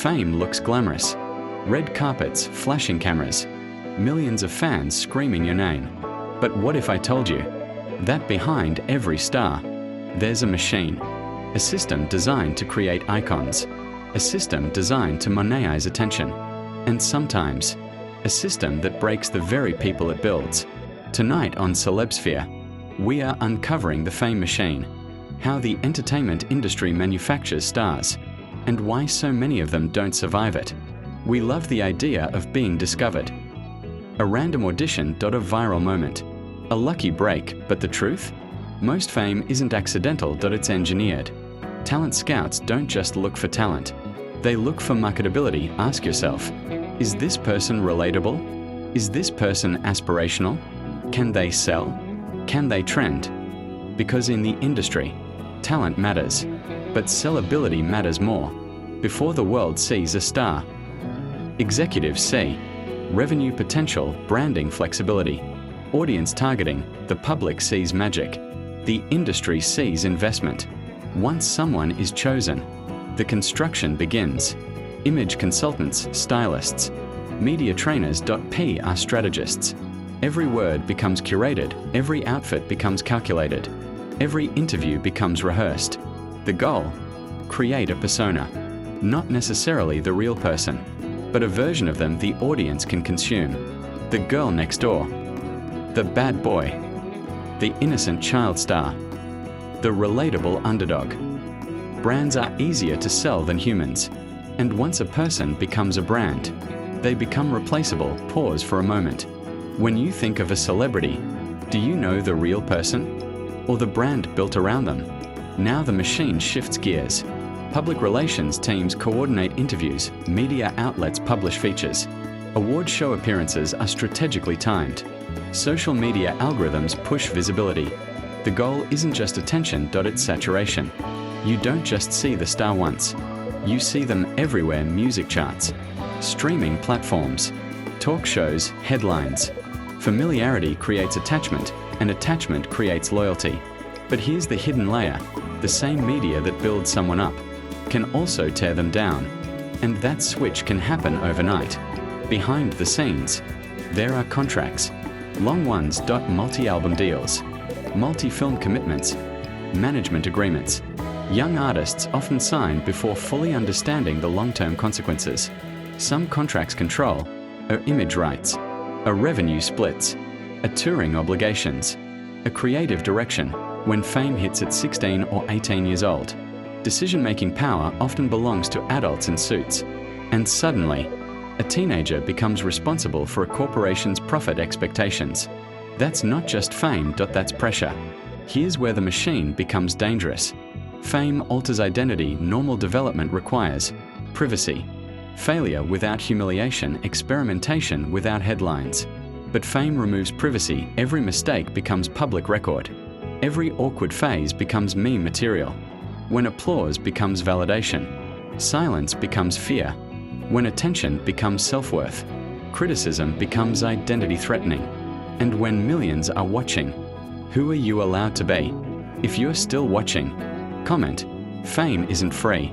Fame looks glamorous. Red carpets, flashing cameras, millions of fans screaming your name. But what if I told you that behind every star, there's a machine, a system designed to create icons, a system designed to monetize attention, and sometimes a system that breaks the very people it builds. Tonight on Celebsphere, we are uncovering the fame machine, how the entertainment industry manufactures stars, and why so many of them don't survive it. We love the idea of being discovered. A random audition. A viral moment. A lucky break, but the truth? Most fame isn't accidental. It's engineered. Talent scouts don't just look for talent. They look for marketability. Ask yourself, is this person relatable? Is this person aspirational? Can they sell? Can they trend? Because in the industry, talent matters, but sellability matters more. Before the world sees a star, executives see revenue potential, branding flexibility, audience targeting. The public sees magic. The industry sees investment. Once someone is chosen, the construction begins. Image consultants, stylists, media trainers. P are strategists. Every word becomes curated, every outfit becomes calculated, every interview becomes rehearsed. The goal? Create a persona. Not necessarily the real person, but a version of them the audience can consume. The girl next door, the bad boy, the innocent child star, the relatable underdog. Brands are easier to sell than humans, and once a person becomes a brand, they become replaceable. Pause for a moment. When you think of a celebrity, do you know the real person or the brand built around them? Now the machine shifts gears. Public relations teams coordinate interviews, media outlets publish features, award show appearances are strategically timed, social media algorithms push visibility. The goal isn't just attention. It's saturation. You don't just see the star once, you see them everywhere. Music charts, streaming platforms, talk shows, headlines. Familiarity creates attachment, and attachment creates loyalty. But here's the hidden layer. The same media that builds someone up can also tear them down. And that switch can happen overnight. Behind the scenes, there are contracts. Long ones. Multi-album deals, multi-film commitments, management agreements. Young artists often sign before fully understanding the long-term consequences. Some contracts control a image rights, a revenue splits, a touring obligations, a creative direction. When fame hits at 16 or 18 years old, decision-making power often belongs to adults in suits. And suddenly, a teenager becomes responsible for a corporation's profit expectations. That's not just fame. That's pressure. Here's where the machine becomes dangerous. Fame alters identity. Normal development requires privacy. Failure without humiliation, experimentation without headlines. But fame removes privacy. Every mistake becomes public record. Every awkward phase becomes meme material. When applause becomes validation, silence becomes fear. When attention becomes self-worth, criticism becomes identity-threatening. And when millions are watching, who are you allowed to be? If you're still watching, comment, fame isn't free.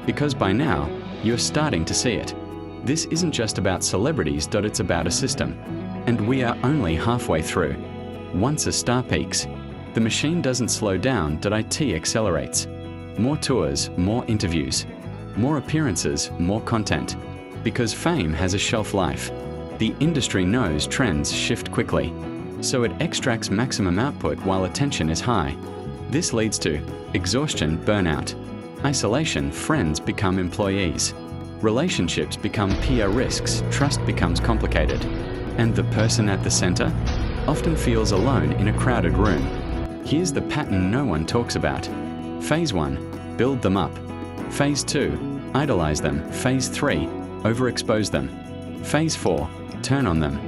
Because by now, you're starting to see it. This isn't just about celebrities. It's about a system. And we are only halfway through. Once a star peaks, the machine doesn't slow down. IT accelerates. More tours, more interviews, more appearances, more content. Because fame has a shelf life. The industry knows trends shift quickly, so it extracts maximum output while attention is high. This leads to exhaustion, burnout, isolation. Friends become employees. Relationships become PR risks. Trust becomes complicated. And the person at the center often feels alone in a crowded room. Here's the pattern no one talks about. Phase 1, build them up. Phase 2, idolize them. Phase 3, overexpose them. Phase 4, turn on them.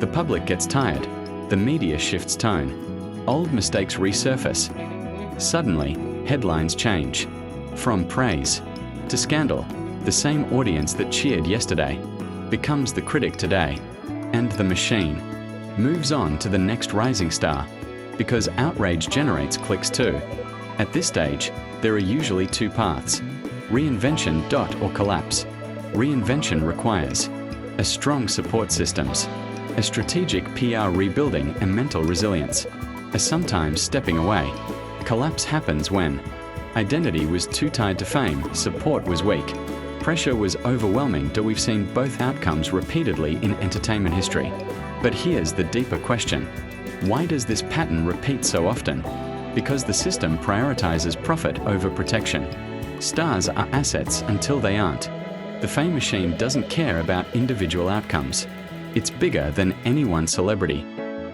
The public gets tired. The media shifts tone. Old mistakes resurface. Suddenly, headlines change. From praise to scandal, the same audience that cheered yesterday becomes the critic today. And the machine moves on to the next rising star, because outrage generates clicks too. At this stage, there are usually two paths: reinvention. Or collapse. Reinvention requires a strong support systems, a strategic PR rebuilding and mental resilience, a sometimes stepping away. Collapse happens when identity was too tied to fame, support was weak, pressure was overwhelming. We've seen both outcomes repeatedly in entertainment history. But here's the deeper question. Why does this pattern repeat so often? Because the system prioritizes profit over protection. Stars are assets until they aren't. The fame machine doesn't care about individual outcomes. It's bigger than any one celebrity.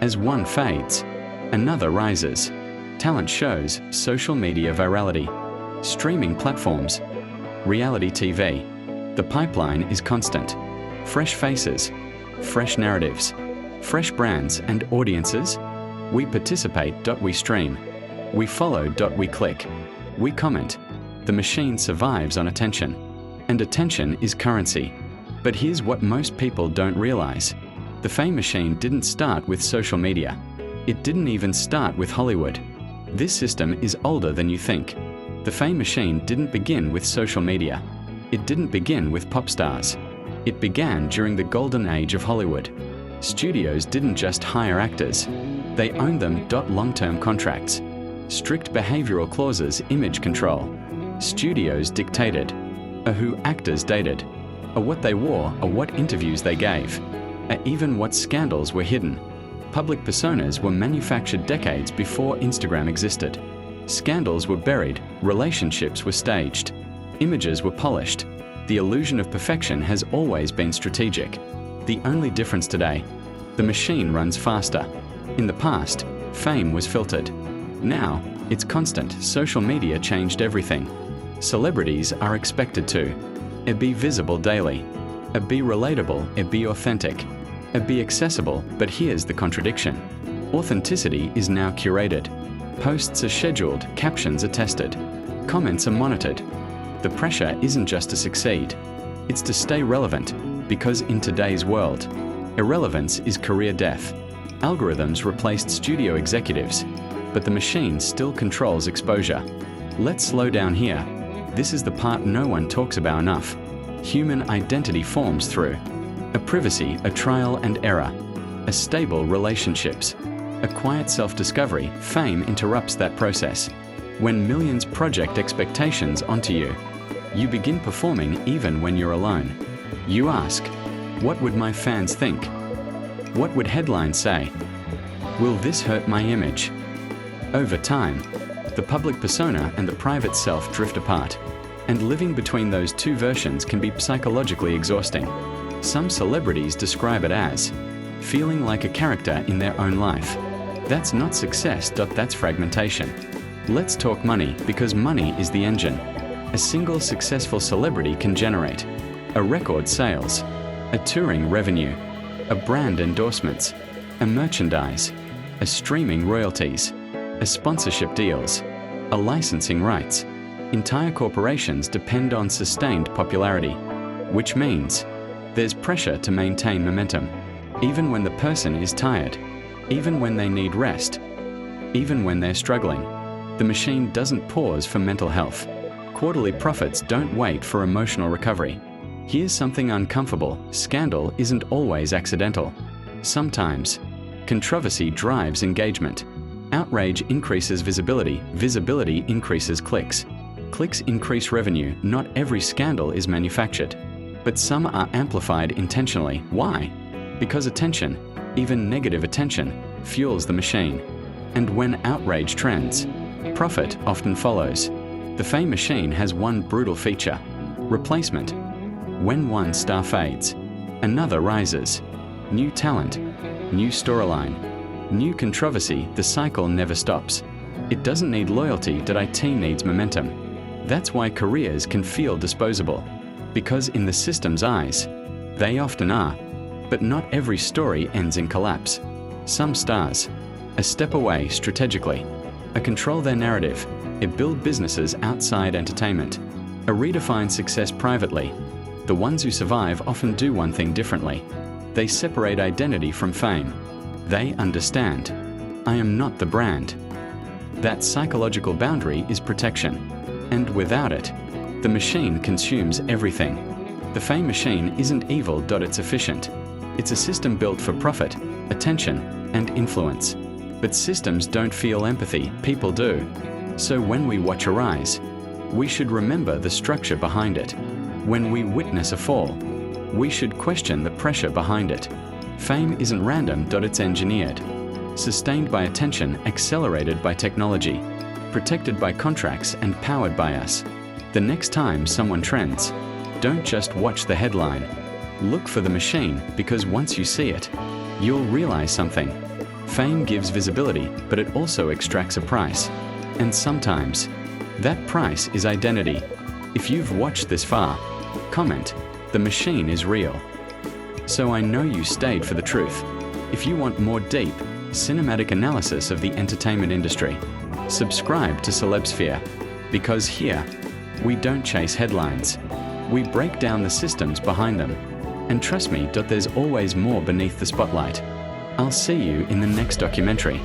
As one fades, another rises. Talent shows, social media virality, streaming platforms, reality TV. The pipeline is constant. Fresh faces, fresh narratives, fresh brands and audiences. We participate. We stream. We follow. We click. We comment. The machine survives on attention. And attention is currency. But here's what most people don't realize. The fame machine didn't start with social media. It didn't even start with Hollywood. This system is older than you think. The fame machine didn't begin with social media. It didn't begin with pop stars. It began during the golden age of Hollywood. Studios didn't just hire actors. They owned them. Long-term contracts, strict behavioral clauses, image control. Studios dictated who actors dated, what they wore, what interviews they gave, even what scandals were hidden. Public personas were manufactured decades before Instagram existed. Scandals were buried, relationships were staged, images were polished. The illusion of perfection has always been strategic. The only difference today, the machine runs faster. In the past, fame was filtered. Now, it's constant. Social media changed everything. Celebrities are expected to be visible daily, be relatable, be authentic, be accessible. But here's the contradiction. Authenticity is now curated. Posts are scheduled, captions are tested, comments are monitored. The pressure isn't just to succeed, it's to stay relevant, because in today's world, irrelevance is career death. Algorithms replaced studio executives, but the machine still controls exposure. Let's slow down here. This is the part no one talks about enough. Human identity forms through a privacy, a trial and error, a stable relationships, a quiet self-discovery. Fame interrupts that process. When millions project expectations onto you, you begin performing even when you're alone. You ask, what would my fans think? What would headlines say? Will this hurt my image? Over time, the public persona and the private self drift apart, and living between those two versions can be psychologically exhausting. Some celebrities describe it as feeling like a character in their own life. That's not success. That's fragmentation. Let's talk money, because money is the engine. A single successful celebrity can generate a record sales, a touring revenue, a brand endorsements, a merchandise, a streaming royalties, a sponsorship deals, a licensing rights. Entire corporations depend on sustained popularity, which means there's pressure to maintain momentum, even when the person is tired, even when they need rest, even when they're struggling. The machine doesn't pause for mental health. Quarterly profits don't wait for emotional recovery. Here's something uncomfortable. Scandal isn't always accidental. Sometimes, controversy drives engagement. Outrage increases visibility. Visibility increases clicks. Clicks increase revenue. Not every scandal is manufactured, but some are amplified intentionally. Why? Because attention, even negative attention, fuels the machine. And when outrage trends, profit often follows. The fame machine has one brutal feature: replacement. When one star fades, another rises. New talent, new storyline, new controversy. The cycle never stops. It doesn't need loyalty. IT needs momentum. That's why careers can feel disposable, because in the system's eyes, they often are. But not every story ends in collapse. Some stars, a step away strategically, control their narrative, build businesses outside entertainment, redefine success privately. The ones who survive often do one thing differently. They separate identity from fame. They understand, I am not the brand. That psychological boundary is protection. And without it, the machine consumes everything. The fame machine isn't evil, it's efficient. It's a system built for profit, attention, and influence. But systems don't feel empathy, people do. So when we watch a rise, we should remember the structure behind it. When we witness a fall, we should question the pressure behind it. Fame isn't random, it's engineered. Sustained by attention, accelerated by technology, protected by contracts, and powered by us. The next time someone trends, don't just watch the headline. Look for the machine, because once you see it, you'll realize something. Fame gives visibility, but it also extracts a price. And sometimes, that price is identity. If you've watched this far, comment, "The machine is real." So I know you stayed for the truth. If you want more deep, cinematic analysis of the entertainment industry, subscribe to Celebsphere, because here, we don't chase headlines. We break down the systems behind them. And trust me, there's always more beneath the spotlight. I'll see you in the next documentary.